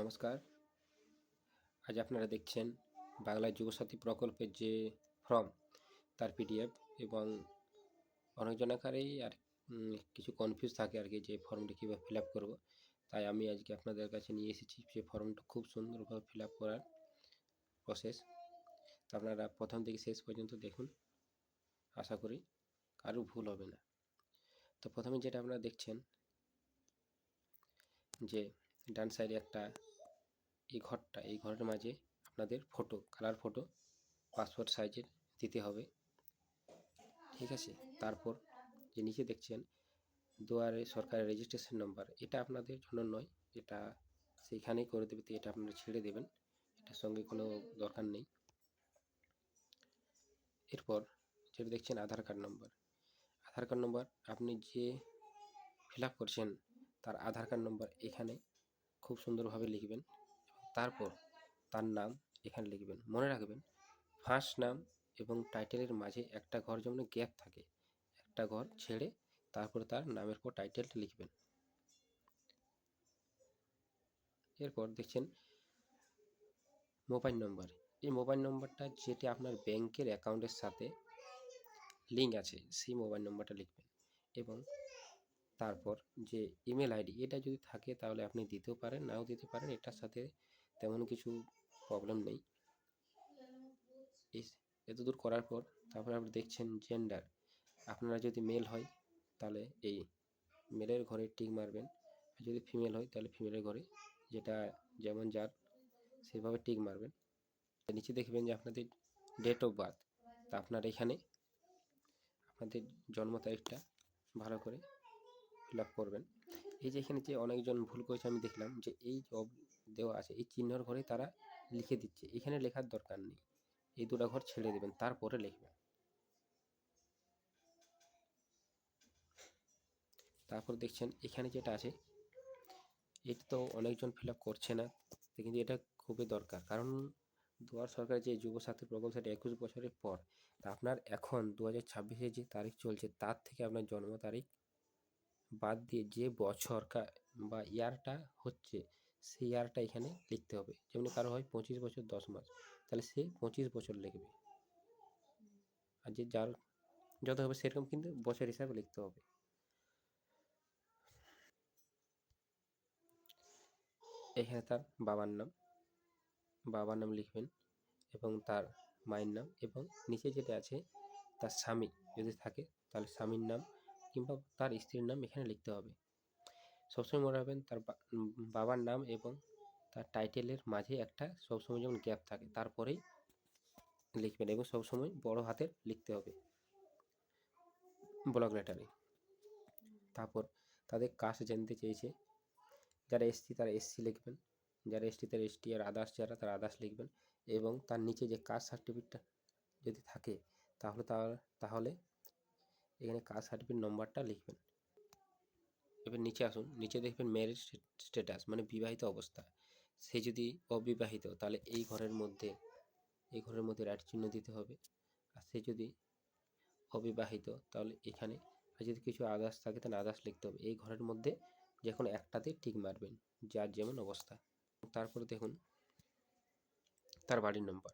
নমস্কার। আজ আপনারা দেখছেন বাংলা যুবসাথী প্রকল্পের যে ফর্ম তার পিডিএফ এবং অনেকজন আকারেই আর কিছু কনফিউজ থাকে আর কি যে ফর্মটি কীভাবে ফিল আপ করবো। তাই আমি আজকে আপনাদের কাছে নিয়ে এসেছি যে ফর্মটা খুব সুন্দরভাবে ফিল আপ করার প্রসেস। তো আপনারা প্রথম থেকে শেষ পর্যন্ত দেখুন, আশা করি কারো ভুল হবে না। তো প্রথমে যেটা আপনারা দেখছেন যে ডান সাইডে একটা এই ঘরের মাঝে আপনাদের ফটো, কালার ফটো পাসপোর্ট সাইজের দিতে হবে, ঠিক আছে। তারপর যে নিচে দেখছেন দুয়ারে সরকারি রেজিস্ট্রেশন নম্বর, এটা আপনাদের জন্য নয়, এটা সেইখানেই করে দেবে, তো এটা আপনারা ছেড়ে দেবেন, এটার সঙ্গে কোনো দরকার নেই। এরপর যেটা দেখছেন আধার কার্ড নম্বর, আপনি যে ফিল আপ করছেন তার আধার কার্ড নম্বর এখানে খুব সুন্দরভাবে লিখবেন। তারপর তার নাম এখানে লিখবেন। মনে রাখবেন ফার্স্ট নাম এবং টাইটেলের মাঝে একটা ঘর যেমন গ্যাপ থাকে, একটা ঘর ছেড়ে তারপরে তার নামের পর টাইটেলটা লিখবেন। এরপর দেখছেন মোবাইল নম্বর, এই মোবাইল নম্বরটা যেটা আপনার ব্যাংকের অ্যাকাউন্টের সাথে লিঙ্ক আছে সেই মোবাইল নম্বরটা লিখবেন। এবং তারপর যে ইমেল আইডি, এটা যদি থাকে তাহলে আপনি দিতেও পারেন, নাও দিতে পারেন, এটার সাথে তেমন কিছু প্রবলেম নেই। এতদূর করার পর তারপরে আপনি দেখছেন জেন্ডার, আপনারা যদি মেল হয় তাহলে এই মেলের ঘরে টিক মারবেন, আর যদি ফিমেল হয় তাহলে ফিমেলের ঘরে যেটা যেমন যার সেভাবে টিক মারবেন। নিচে দেখবেন যে আপনাদের ডেট অফ বার্থ, তা আপনার এখানে আপনাদের জন্ম তারিখটা ভালো করে ফিল আপ করবেন। এই যে এখানে যে অনেকজন ভুল করেছে আমি দেখলাম যে এই জব দেওয়া আছে এই চিহ্নর ঘরে তারা লিখে দিচ্ছে, এখানে লেখার দরকার নেই, এই দুটো ঘর ছেড়ে দেবেন, তারপরে লিখবেন। তারপর দেখছেন এখানে যেটা আছে এটা তো অনেকজন ফিল আপ করছে না, কিন্তু এটা খুবই দরকার, কারণ দুয়ার সরকারের যে যুবসাথী প্রকল্প সেটা 21 বছরের পর, তা আপনার এখন 2026-এ যে তারিখ চলছে তার থেকে আপনার জন্ম তারিখ বাদ দিয়ে যে বছর বা ইয়ারটা হচ্ছে সেই ইয়ারটা এখানে লিখতে হবে। যেমনি কারো হয় 25 বছর 10 মাস, তাহলে সে 25 বছর লিখবে, আর যে যার যত হবে সেরকম কিন্তু বছর হিসাবে লিখতে হবে। এখানে তার বাবার নাম লিখবেন এবং তার মায়ের নাম, এবং নিচে যেটা আছে তার স্বামী যদি থাকে তাহলে স্বামীর নাম কিংবা তার স্ত্রীর নাম এখানে লিখতে হবে। সবসময় মনে রাখবেন তার বাবার নাম এবং তার টাইটেলের মাঝে একটা সবসময় যেমন গ্যাপ থাকে তারপরেই লিখবেন, এবং সবসময় বড় হাতের লিখতে হবে ব্লক লেটারে। তারপর তাদের কাস্ট জানতে চেয়েছে, যারা এসসি তারা এসসি লিখবেন, যারা এসটি তারা এসটি, আর আদার্স যারা তারা আদার্স লিখবেন। এবং তার নিচে যে কাস্ট সার্টিফিকেটটা যদি থাকে তাহলে এখানে কাস্ট সার্টিফিকেট নম্বরটা লিখবেন। এবার নিচে আসুন, নিচে দেখবেন ম্যারেজ স্ট্যাটাস মানে বিবাহিত অবস্থা, সে যদি অবিবাহিত তাহলে এই ঘরের মধ্যে রাইট চিহ্ন দিতে হবে, আর সে যদি অবিবাহিত তাহলে এখানে, আর যদি কিছু আদার্স থাকে তাহলে আদার্স লিখতে হবে। এই ঘরের মধ্যে যে কোনো একটাতে টিক মারবেন, যার যেমন অবস্থা। তারপরে দেখুন তার বাড়ির নম্বর,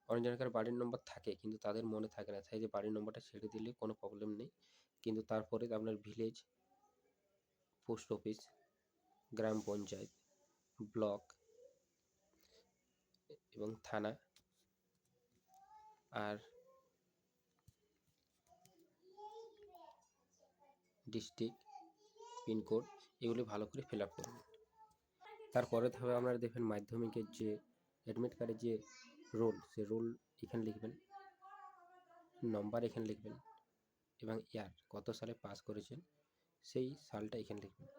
অনেকজনের বাড়ির নম্বর থাকে কিন্তু তাদের মনে থাকে না, তাই যে বাড়ির নম্বরটা ছেড়ে দিলে কোনো প্রবলেম নেই। কিন্তু তারপরে আপনার ভিলেজ, পোস্ট অফিস, গ্রাম পঞ্চায়েত, ব্লক এবং থানা আর ডিস্ট্রিক্ট, পিনকোড, এগুলি ভালো করে ফিল আপ করবেন। তারপরে ধরো আপনারা দেখবেন মাধ্যমিকের যে অ্যাডমিট কার্ডের যে রোল, সে রোল এখানে লিখবেন, নম্বর এখানে লিখবেন, এবং ইয়ার কত সালে পাস করেছেন সেই সালটা এখানে লিখবেন।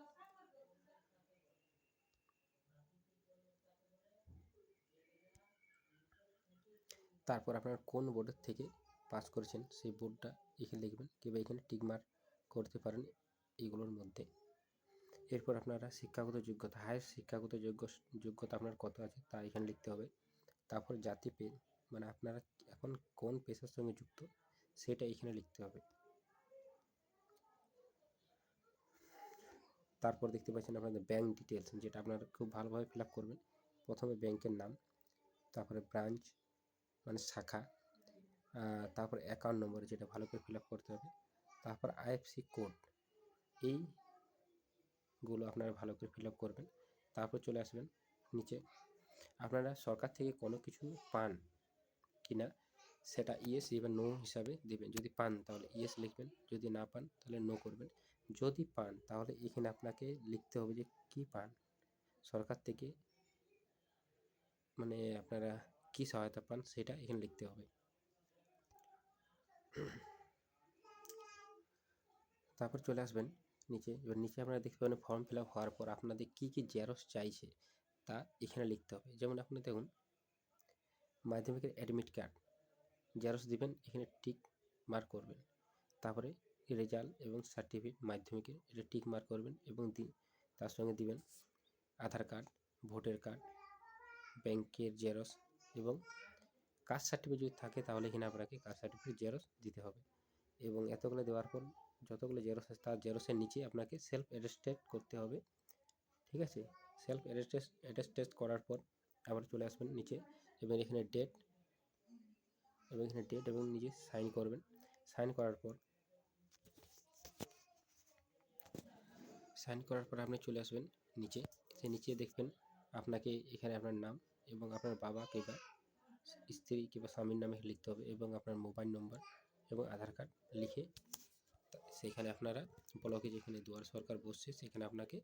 তারপর আপনারা কোন বোর্ডের থেকে পাস করেছেন সেই বোর্ডটা এখানে লিখবেন, কিংবা এখানে টিকমার্ক করতে পারেন এইগুলোর মধ্যে। এরপর আপনারা শিক্ষাগত যোগ্যতা, হায়েস্ট শিক্ষাগত যোগ্যতা আপনার কত আছে তা এখানে লিখতে হবে। তারপর জাতি মানে আপনারা এখন কোন পেশার সঙ্গে যুক্ত সেটা এখানে লিখতে হবে। তারপর দেখতে পাচ্ছেন আপনাদের ব্যাঙ্ক ডিটেলস, যেটা আপনারা খুব ভালোভাবে ফিল আপ করবেন। প্রথমে ব্যাংকের নাম, তারপরে ব্রাঞ্চ মানে শাখা, তারপর অ্যাকাউন্ট নম্বর, যেটা ভালো করে ফিল আপ করতে হবে। তারপর আইএফসি কোড, এইগুলো আপনারা ভালো করে ফিল আপ করবেন। তারপর চলে আসবেন নিচে, আপনারা সরকার থেকে কোনো কিছু পান কিনা সেটা ইয়েস বা নো হিসাবে দেবেন। যদি পান তাহলে ইয়েস লিখবেন, যদি না পান তাহলে নো করবেন। যদি পান তাহলে এখানে আপনাকে লিখতে হবে যে কি পান, সরকার থেকে মানে আপনারা কি সহায়তা পান সেটা এখানে লিখতে হবে। তারপর চলে আসবেন নিচে। এবার নিচে আপনারা দেখতে পাবেন ফর্ম ফিল আপ হওয়ার পর আপনাদের কী কী জেরক্স চাইছে তা এখানে লিখতে হবে। যেমন আপনি দেখুন মাধ্যমিকের অ্যাডমিট কার্ড জেরক্স দিবেন, এখানে টিক মার্ক করবেন। তারপরে রেজাল্ট এবং সার্টিফিকেট মাধ্যমিকের, এটা টিক মার্ক করবেন এবং তার সঙ্গে দিবেন আধার কার্ড, ভোটার কার্ড, ব্যাংকের জেরক্স এবং কাস্ট সার্টিফিকেট যদি থাকে তাহলে এখানে আপনাকে কাস্ট সার্টিফিকেট জেরক্স দিতে হবে। এবং এতগুলো দেওয়ার পর যতগুলো জেরক্স আছে তার জেরক্সের নিচে আপনাকে সেলফ অ্যাটেস্টেড করতে হবে, ঠিক আছে। সেলফ অ্যাটেস্টেড করার পর আবার চলে আসবেন নিচে এবং এখানে ডেট এবং নিজে সাইন করবেন। সাইন করার পর আপনি চলে আসবেন নিচে। নিচে দেখবেন আপনাকে এখানে আপনার নাম এবং আপনার বাবা কিংবা স্ত্রী কিংবা স্বামীর নামে লিখতে হবে এবং আপনার মোবাইল নম্বর এবং আধার কার্ড লিখে সেখানে আপনারা ব্লকে যেখানে দুয়ার সরকার বসছে সেখানে আপনাকে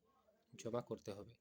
জমা করতে হবে।